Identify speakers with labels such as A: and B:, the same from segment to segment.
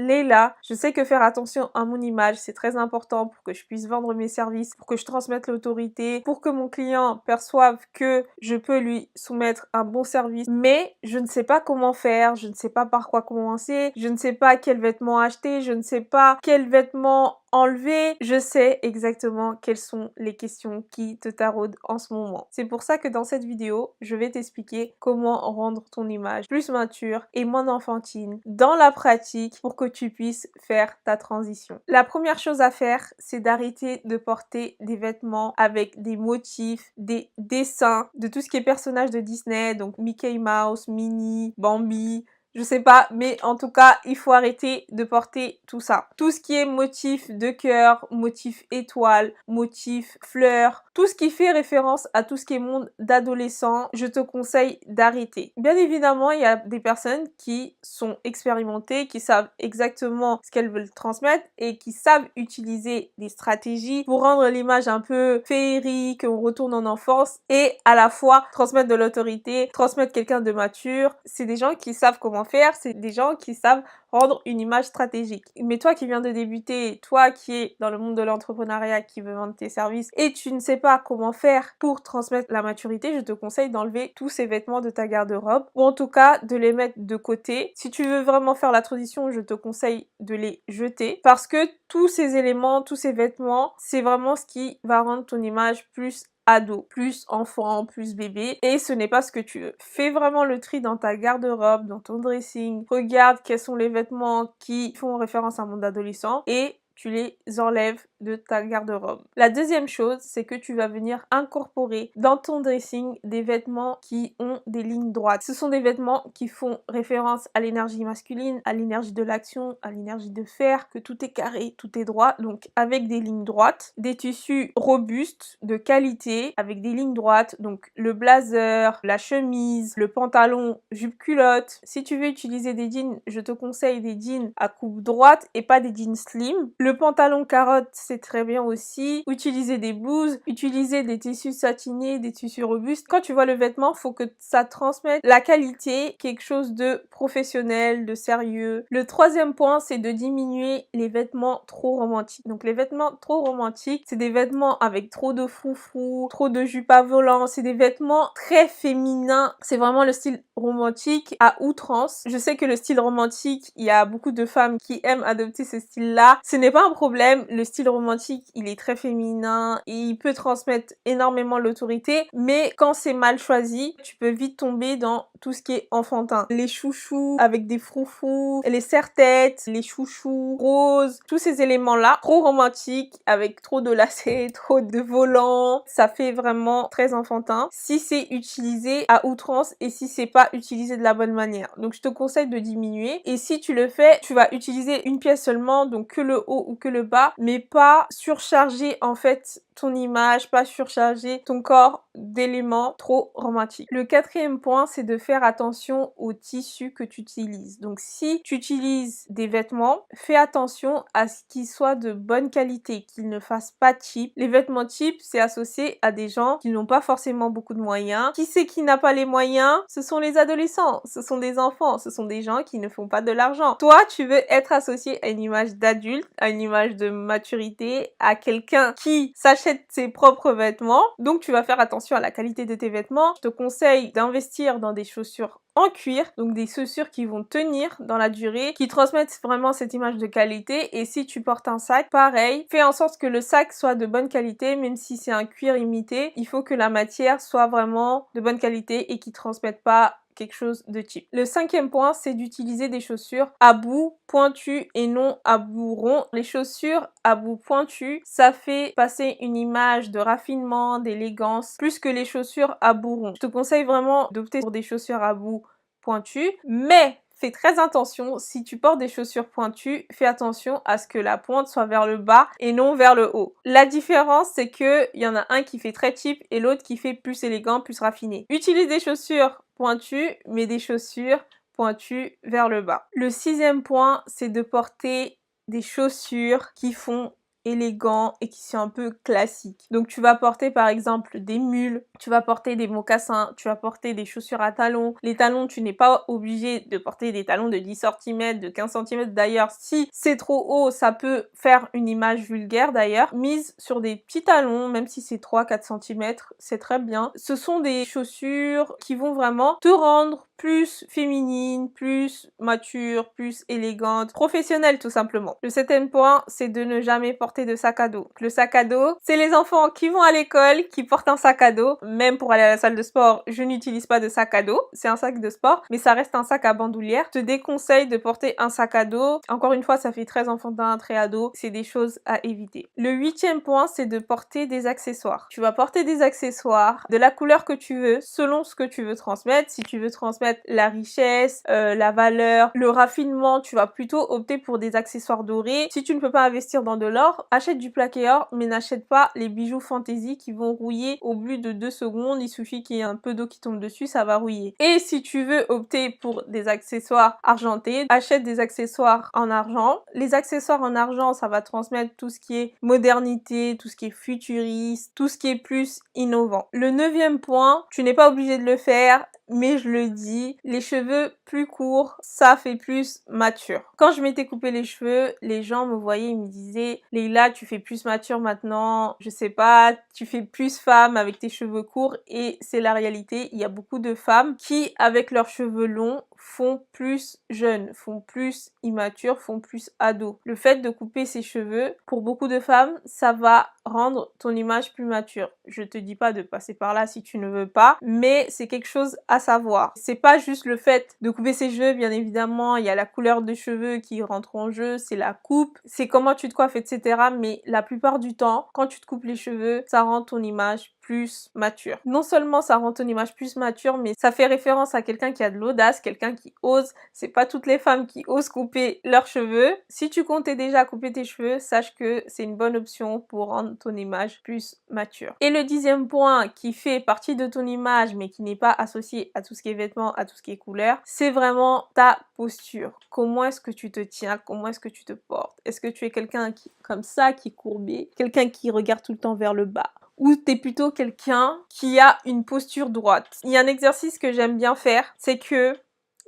A: Leila, je sais que faire attention à mon image, c'est très important pour que je puisse vendre mes services, pour que je transmette l'autorité, pour que mon client perçoive que je peux lui soumettre un bon service, mais je ne sais pas comment faire, je ne sais pas par quoi commencer, je ne sais pas quels vêtements acheter, je ne sais pas quels vêtements enlever. Je sais exactement quelles sont les questions qui te taraudent en ce moment. C'est pour ça que dans cette vidéo, je vais t'expliquer comment rendre ton image plus mature et moins enfantine dans la pratique pour que tu puisses faire ta transition. La première chose à faire, c'est d'arrêter de porter des vêtements avec des motifs, des dessins de tout ce qui est personnage de Disney, donc Mickey Mouse, Minnie, Bambi, je sais pas, mais en tout cas, il faut arrêter de porter tout ça. Tout ce qui est motif de cœur, motif étoile, motif fleur, tout ce qui fait référence à tout ce qui est monde d'adolescent, je te conseille d'arrêter. Bien évidemment, il y a des personnes qui sont expérimentées, qui savent exactement ce qu'elles veulent transmettre et qui savent utiliser des stratégies pour rendre l'image un peu féerique, on retourne en enfance et à la fois transmettre de l'autorité, transmettre quelqu'un de mature. C'est des gens qui savent comment faire, c'est des gens qui savent rendre une image stratégique. Mais toi qui viens de débuter, toi qui es dans le monde de l'entrepreneuriat, qui veut vendre tes services et tu ne sais pas comment faire pour transmettre la maturité, je te conseille d'enlever tous ces vêtements de ta garde-robe ou en tout cas de les mettre de côté. Si tu veux vraiment faire la transition, je te conseille de les jeter parce que tous ces éléments, tous ces vêtements, c'est vraiment ce qui va rendre ton image plus ado, plus enfant, plus bébé et ce n'est pas ce que tu veux. Fais vraiment le tri dans ta garde-robe, dans ton dressing, regarde quels sont les vêtements qui font référence à un monde adolescent et tu les enlèves de ta garde-robe. La deuxième chose, c'est que tu vas venir incorporer dans ton dressing des vêtements qui ont des lignes droites. Ce sont des vêtements qui font référence à l'énergie masculine, à l'énergie de l'action, à l'énergie de faire, que tout est carré, tout est droit, donc avec des lignes droites, des tissus robustes, de qualité, avec des lignes droites, donc le blazer, la chemise, le pantalon, jupe culotte. Si tu veux utiliser des jeans, je te conseille des jeans à coupe droite et pas des jeans slim. Le pantalon carotte, c'est très bien aussi. Utiliser des blouses, utiliser des tissus satinés, des tissus robustes. Quand tu vois le vêtement, faut que ça transmette la qualité, quelque chose de professionnel, de sérieux. Le troisième point, c'est de diminuer les vêtements trop romantiques. Donc les vêtements trop romantiques, c'est des vêtements avec trop de froufrou, trop de jupes à volant. C'est des vêtements très féminins. C'est vraiment le style romantique à outrance. Je sais que le style romantique, il y a beaucoup de femmes qui aiment adopter ce style-là. Ce n'est pas un problème, le style romantique, il est très féminin et il peut transmettre énormément l'autorité, mais quand c'est mal choisi, tu peux vite tomber dans tout ce qui est enfantin. Les chouchous avec des froufrous, les serre-têtes, les chouchous roses, tous ces éléments-là, trop romantiques, avec trop de lacets, trop de volants, ça fait vraiment très enfantin si c'est utilisé à outrance et si c'est pas utilisé de la bonne manière. Donc je te conseille de diminuer et si tu le fais, tu vas utiliser une pièce seulement, donc que le haut ou que le bas, mais pas surcharger en fait ton image, pas surcharger ton corps d'éléments trop romantiques. Le quatrième point, c'est de faire attention au tissu que tu utilises. Donc si tu utilises des vêtements, fais attention à ce qu'ils soient de bonne qualité, qu'ils ne fassent pas cheap. Les vêtements cheap, c'est associé à des gens qui n'ont pas forcément beaucoup de moyens. Qui c'est qui n'a pas les moyens? Ce sont les adolescents, ce sont des enfants, ce sont des gens qui ne font pas de l'argent. Toi, tu veux être associé à une image d'adulte, à une image de maturité, à quelqu'un qui s'achète ses propres vêtements, donc tu vas faire attention à la qualité de tes vêtements. Je te conseille d'investir dans des chaussures en cuir, donc des chaussures qui vont tenir dans la durée, qui transmettent vraiment cette image de qualité. Et si tu portes un sac, pareil, fais en sorte que le sac soit de bonne qualité, même si c'est un cuir imité, il faut que la matière soit vraiment de bonne qualité et qui transmette pas quelque chose de cheap. Le cinquième point, c'est d'utiliser des chaussures à bout pointu et non à bout rond. Les chaussures à bout pointu, ça fait passer une image de raffinement, d'élégance, plus que les chaussures à bout rond. Je te conseille vraiment d'opter pour des chaussures à bout pointu, mais fais très attention, si tu portes des chaussures pointues, fais attention à ce que la pointe soit vers le bas et non vers le haut. La différence, c'est que il y en a un qui fait très cheap et l'autre qui fait plus élégant, plus raffiné. Utilise des chaussures pointues, mais des chaussures pointues vers le bas. Le sixième point, c'est de porter des chaussures qui font élégants et qui sont un peu classiques. Donc tu vas porter par exemple des mules, tu vas porter des mocassins, tu vas porter des chaussures à talons. Les talons, tu n'es pas obligé de porter des talons de 10 cm, de 15 cm. D'ailleurs, si c'est trop haut, ça peut faire une image vulgaire d'ailleurs. Mise sur des petits talons, même si c'est 3-4 cm, c'est très bien. Ce sont des chaussures qui vont vraiment te rendre plus féminine, plus mature, plus élégante, professionnelle tout simplement. Le 7e point, c'est de ne jamais porter de sac à dos. Le sac à dos, c'est les enfants qui vont à l'école, qui portent un sac à dos. Même pour aller à la salle de sport, je n'utilise pas de sac à dos. C'est un sac de sport, mais ça reste un sac à bandoulière. Je te déconseille de porter un sac à dos. Encore une fois, ça fait très enfantin, très ado. C'est des choses à éviter. Le 8e point, c'est de porter des accessoires. Tu vas porter des accessoires de la couleur que tu veux, selon ce que tu veux transmettre. Si tu veux transmettre la richesse, la valeur, le raffinement, tu vas plutôt opter pour des accessoires dorés. Si tu ne peux pas investir dans de l'or, achète du plaqué or, mais n'achète pas les bijoux fantaisie qui vont rouiller au bout de 2 secondes. Il suffit qu'il y ait un peu d'eau qui tombe dessus, ça va rouiller. Et si tu veux opter pour des accessoires argentés, achète des accessoires en argent. Les accessoires en argent, ça va transmettre tout ce qui est modernité, tout ce qui est futuriste, tout ce qui est plus innovant. Le 9e point, tu n'es pas obligé de le faire, mais je le dis, les cheveux plus courts, ça fait plus mature. Quand je m'étais coupé les cheveux, les gens me voyaient, ils me disaient « Leila, tu fais plus mature maintenant, je sais pas, tu fais plus femme avec tes cheveux courts » et c'est la réalité. Il y a beaucoup de femmes qui, avec leurs cheveux longs, font plus jeunes, font plus immatures, font plus ados. Le fait de couper ses cheveux, pour beaucoup de femmes, ça va rendre ton image plus mature. Je te dis pas de passer par là si tu ne veux pas, mais c'est quelque chose à savoir. C'est pas juste le fait de couper ses cheveux, bien évidemment, il y a la couleur de cheveux qui rentre en jeu, c'est la coupe, c'est comment tu te coiffes, etc. Mais la plupart du temps, quand tu te coupes les cheveux, ça rend ton image plus mature. Non seulement ça rend ton image plus mature, mais ça fait référence à quelqu'un qui a de l'audace, quelqu'un qui ose. C'est pas toutes les femmes qui osent couper leurs cheveux. Si tu comptais déjà couper tes cheveux, sache que c'est une bonne option pour rendre ton image plus mature. Et le 10e point qui fait partie de ton image, mais qui n'est pas associé à tout ce qui est vêtements, à tout ce qui est couleur, c'est vraiment ta posture. Comment est-ce que tu te tiens? Comment est-ce que tu te portes? Est-ce que tu es quelqu'un qui, comme ça, qui est courbé? Quelqu'un qui regarde tout le temps vers le bas? Ou t'es plutôt quelqu'un qui a une posture droite? Il y a un exercice que j'aime bien faire, c'est que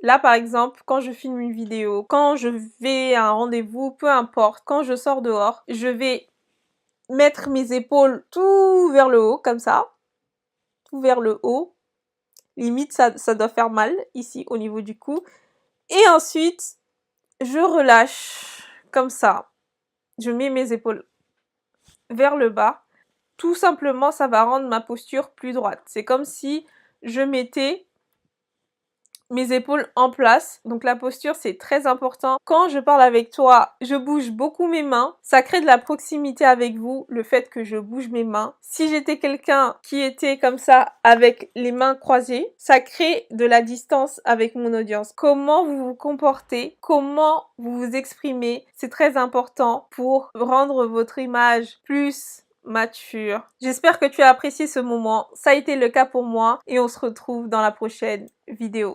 A: là par exemple, quand je filme une vidéo, quand je vais à un rendez-vous, peu importe, quand je sors dehors, je vais mettre mes épaules tout vers le haut, comme ça, tout vers le haut. Limite, ça doit faire mal, ici, au niveau du cou. Et ensuite, je relâche, comme ça. Je mets mes épaules vers le bas. Tout simplement, ça va rendre ma posture plus droite. C'est comme si je mettais mes épaules en place. Donc la posture, c'est très important. Quand je parle avec toi, je bouge beaucoup mes mains. Ça crée de la proximité avec vous, le fait que je bouge mes mains. Si j'étais quelqu'un qui était comme ça, avec les mains croisées, ça crée de la distance avec mon audience. Comment vous vous comportez, comment vous vous exprimez, c'est très important pour rendre votre image plus mature. J'espère que tu as apprécié ce moment. Ça a été le cas pour moi et on se retrouve dans la prochaine vidéo.